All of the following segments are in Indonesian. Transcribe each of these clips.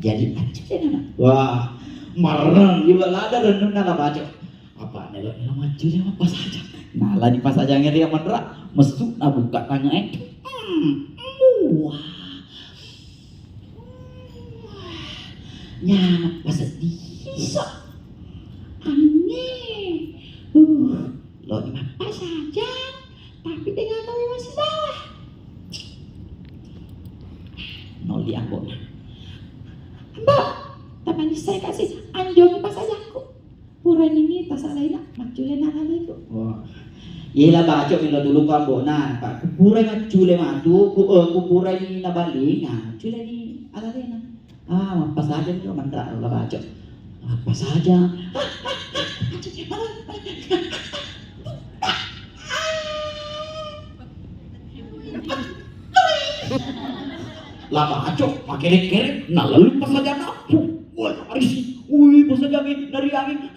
jadi aja na. Wah, marang juga lah ada renung nala baca. Apa nela maju dia apa saja. Nala di pas aja ngeri mandra, mesuk na buka tanya wah. Nyamak pas bisa. Aneh. Lo di apa saja, tapi dengan kami masih salah. Nol di aku. Mbak, tapi saya kasih anjong pas aja aku. Puran ini tas lain macule nara itu. Wah. Iya baca milo dulu kan bona. Pak puran macule madu, puran ini nabali. Nah, cule ini ala lain. Apa saja nih mantra lo baca. Apa saja. Lah baca makin nah lalu pas saja aku. Wah, Aris. Wih, pas saja dari angin.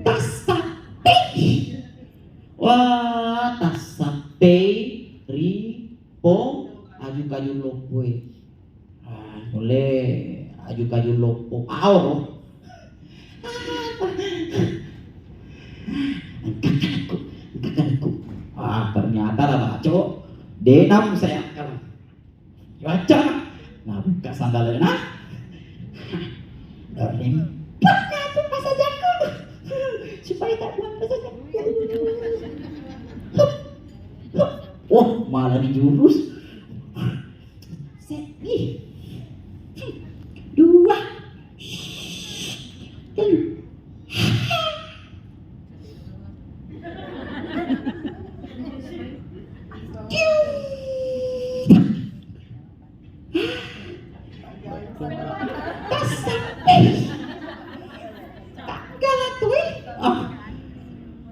Tas sapi. Wah, tas sapi ripo aju kayu lopoe. Boleh aju kayu lopo. Aor. Kakakku. Ternyata lah baco. Denam saya kalah. Baca. Nah, buka sandalnya. Nah. Darling. Aku pas aja aku. Supaya tak buang pas aja. Wah, malah dijurus. Sedih. 2 3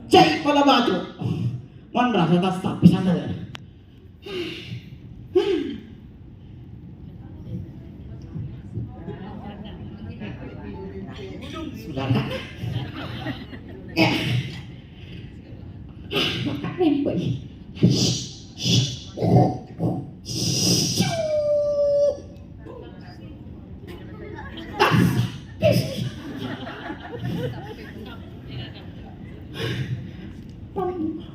cek pala baju man rasa tas tapi sandal ya sudah kan ya maka nempel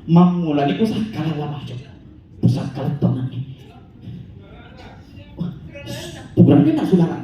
mamula ni pusaka lah baca pusaka tongan ni bukan dia nak sudah